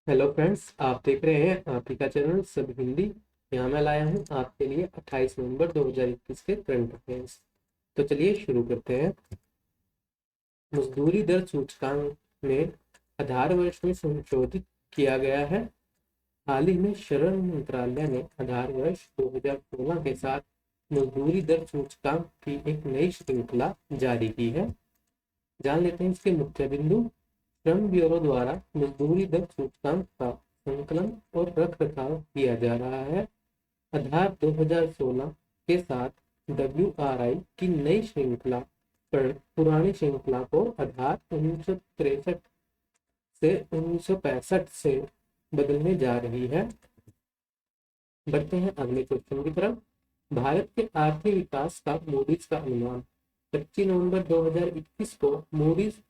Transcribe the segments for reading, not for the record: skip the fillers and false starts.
Hello friends, आप देख रहे हैं आप ही का चैनल सब हिंदी। यहाँ मैं लाया हूँ आपके लिए 28 नवंबर 2021 के करंट अफेयर्स। तो चलिए शुरू करते हैं। मजदूरी दर सूचकांक में आधार वर्ष में संशोधित किया गया है। हाल ही में श्रम मंत्रालय ने आधार वर्ष 2016 के साथ मजदूरी दर सूचकांक की एक नई श्रृंखला जारी की है। जान लेते हैं इसके मुख्य बिंदु। श्रम ब्यूरो द्वारा मजदूरी दर सूचकांक का संकलन और रख रखाव किया जा रहा है। आधार 2016 के साथ WRI की नई श्रृंखला पर पुरानी श्रृंखला को आधार 1963 से 1965 से बदलने जा रही है। बढ़ते हैं अगले क्वेश्चन की तरफ। भारत के आर्थिक विकास का मूडीज का अनुमान। 25 नवंबर 2021 को मूडीज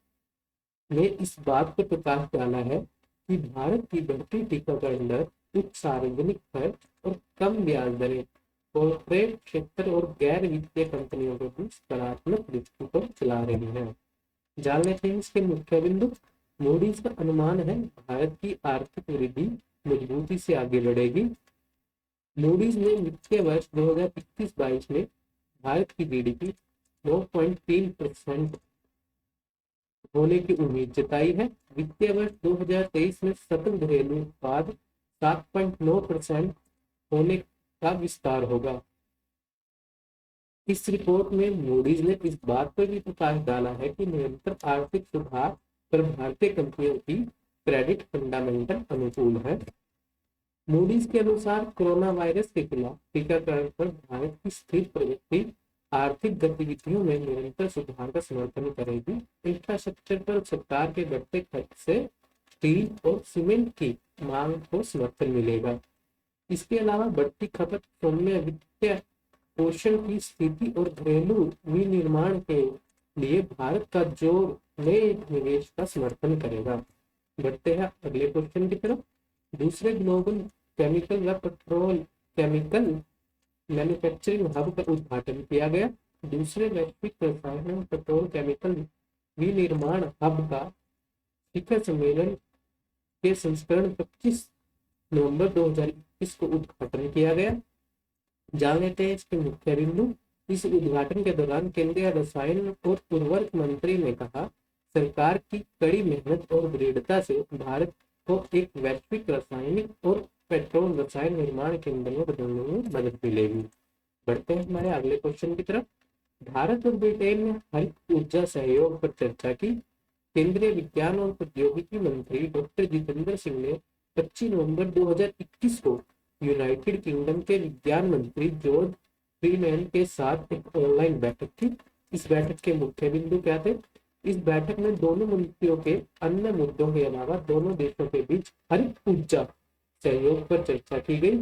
ने इस बात पर प्रकाश डाला है कि भारत की बढ़ती टीकाकरण दर, उच्च सार्वजनिक खर्च और कम ब्याज दरें कॉर्पोरेट क्षेत्र और गैर वित्तीय कंपनियों के बीच सकारात्मक दृष्टि को चला रही है। जान लेते हैं इसके मुख्य बिंदु। मूडीज का अनुमान है भारत की आर्थिक वृद्धि मजबूती से आगे बढ़ेगी। मूडीज ने वित्तीय वर्ष 2021-22 में भारत की GDP 9.3% होने की उम्मीद जताई है। वित्तीय वर्ष 2023 में सकल घरेलू उत्पाद 7.9% होने का विस्तार होगा। इस रिपोर्ट में मूडीज ने इस बात पर भी प्रकाश डाला है कि निरंतर आर्थिक सुधार पर भारतीय कंपनियों की क्रेडिट फंडामेंटल अनुकूल है। मूडीज के अनुसार कोरोना वायरस के खिलाफ टीकाकरण पर भारत की स्थिर प्रगति आर्थिक गतिविधियों में निरंतर सुधार का समर्थन करेगी। इंफ्रास्ट्रक्चर पर सरकार के बढ़ते खर्च से स्टील और सीमेंट की मांग को समर्थन मिलेगा। इसके अलावा बढ़ती खपत, सौम्य वित्तीय पोषण की स्थिति और घरेलू विनिर्माण के लिए भारत का जोर नए निवेश का समर्थन करेगा। बढ़ते हैं अगले क्वेश्चन की तरफ। दूसरे ग्लोबल केमिकल व पेट्रोल केमिकल मैन्युफैक्चरिंग हब का उद्घाटन किया गया। दूसरे वैश्विक रसायन पेट्रोल केमिकल विनिर्माण हब का शिखर सम्मेलन के संस्करण 25 नवंबर 2021 को उद्घाटन किया गया। जान लेते हैं इसके मुख्य बिंदु। इस उद्घाटन के दौरान केंद्रीय रसायन और उर्वरक मंत्री ने कहा, सरकार की कड़ी मेहनत और दृढ़ता से भारत को एक वैश्विक रासायनिक और पेट्रोल रसायन निर्माण केंद्र में बदलने में मदद मिलेगी। बढ़ते हैं हमारे अगले क्वेश्चन की तरफ। भारत और ब्रिटेन ने हरित ऊर्जा सहयोग पर चर्चा की। केंद्रीय विज्ञान और प्रौद्योगिकी मंत्री डॉक्टर जितेंद्र सिंह ने 25 नवंबर 2021 को यूनाइटेड किंगडम के विज्ञान मंत्री जॉर्ज फ्रीमैन के साथ एक ऑनलाइन बैठक की। इस बैठक के मुख्य बिंदु क्या थे? इस बैठक में दोनों मंत्रियों के अन्य मुद्दों के अलावा दोनों देशों के बीच हरित ऊर्जा सहयोग पर चर्चा की गई।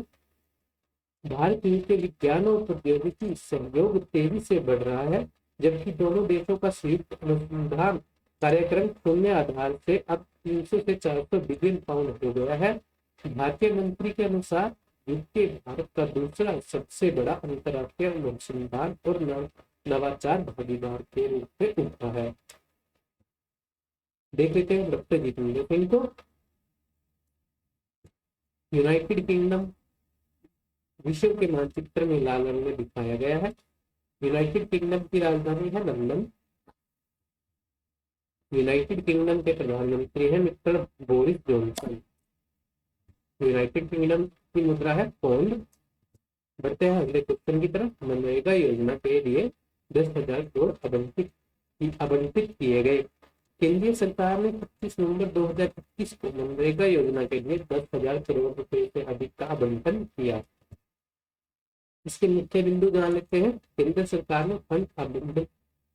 भारत के विज्ञान और प्रौद्योगिकी सहयोग तेजी से बढ़ रहा है, जबकि दोनों देशों का संयुक्त अनुसंधान कार्यक्रम शून्य आधार से अब 300 से 400 बिलियन पाउंड हो गया है। भारतीय मंत्री के अनुसार यूके भारत का दूसरा सबसे बड़ा अंतर्राष्ट्रीय अनुसंधान और नवाचार भागीदार के रूप में उभरा है। देख लेते हैं डॉक्टर जितेंद्र सिंह को। यूनाइटेड किंगडम विश्व के मानचित्र में लाल रंग में दिखाया गया है। यूनाइटेड किंगडम की राजधानी है लंदन। यूनाइटेड किंगडम के प्रधानमंत्री हैं mister Boris Johnson. United kingdom की मुद्रा है पौंड। बढ़ते हैं अगले क्वेश्चन की तरफ। मनरेगा योजना के लिए 10,000 करोड़ आवंटित किए गए। केंद्रीय सरकार ने 25 नवंबर 2021 को मनरेगा योजना के लिए 10,000 करोड़ रुपए से अधिक का आवंटन किया। इसके मुख्य बिंदु जान लेते हैं। केंद्र सरकार ने फंड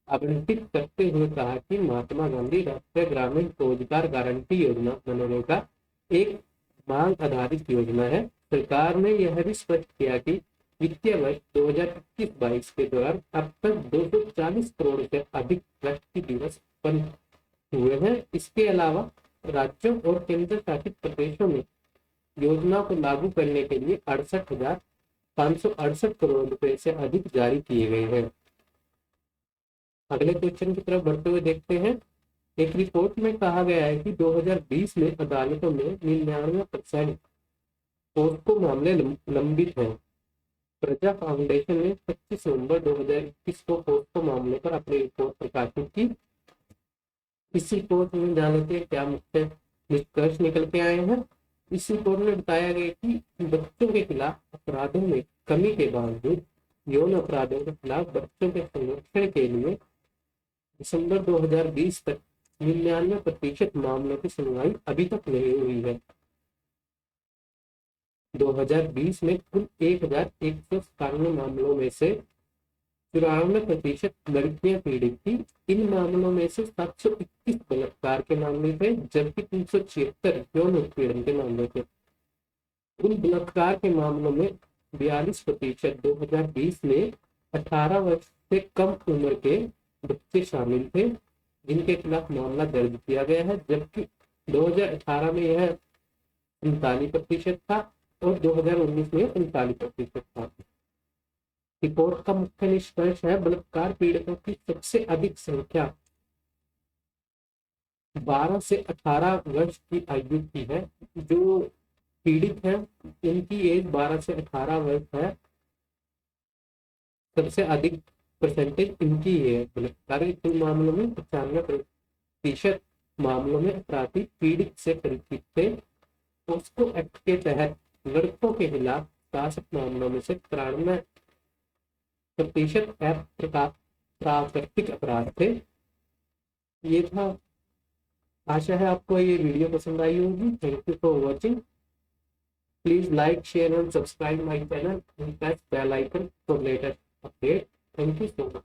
आवंटित करते हुए कहा कि महात्मा गांधी राष्ट्रीय ग्रामीण रोजगार गारंटी योजना मनरेगा एक मांग आधारित योजना है। सरकार ने यह भी स्पष्ट किया कि वित्तीय वर्ष 2021-22 के दौरान अब तक 240 करोड़ से अधिक व्यक्ति दिवस उत्पन्न हुए हैं। इसके अलावा राज्यों और केंद्र शासित प्रदेशों में योजना को लागू करने के लिए 68,568 करोड़ रुपए से अधिक जारी किए गए हैं। अगले क्वेश्चन की तरफ बढ़ते हुए देखते हैं। एक रिपोर्ट में कहा गया है कि 2020 में अदालतों में 99% पोस्को मामले लंबित हैं। प्रजा फाउंडेशन ने 25 नवंबर 2021 को पोस्को मामले पर अपनी रिपोर्ट प्रकाशित की। इस रिपोर्ट में जान लेते हैं क्या मुख्य निष्कर्ष निकल के आए हैं। इस रिपोर्ट में बताया गया कि बच्चों के खिलाफ अपराधों में कमी के बावजूद यौन अपराधों के खिलाफ बच्चों के संरक्षण के लिए दिसंबर 2020 तक 99% मामलों की सुनवाई अभी तक नहीं हुई है। 2020 में कुल 1197 मामलों में से 94% लड़कियां पीड़ित थी। इन मामलों में से 721 बलात्कार के मामले थे, जबकि 376 यौन उत्पीड़न के मामले थे। उन बलात्कार के मामलों में 42% 2020 में 18 वर्ष से कम उम्र के बच्चे शामिल थे, जिनके खिलाफ मामला दर्ज किया गया है, जबकि 2018 में यह 39% था और 2019 में 39% था। रिपोर्ट का मुख्य निष्कर्ष है बलात्कार पीड़ितों की सबसे अधिक संख्या 12 से 18 वर्ष की आयु की है। जो पीड़ित है इनकी एज 12 से 18 वर्ष है। सबसे अधिक परसेंटेज इनकी है। बलात्कार के मामलों में 95% मामलों में अपराधी पीड़ित से परिचित थे। पोस्को एक्ट के तहत लड़कों के खिलाफ 67 मामलों में से 93% प्राकृतिक अपराध थे। ये था। आशा है आपको ये वीडियो पसंद आई होगी। Thank you for watching. Please like, share and subscribe my channel and press bell icon for latest update. Thank you so much.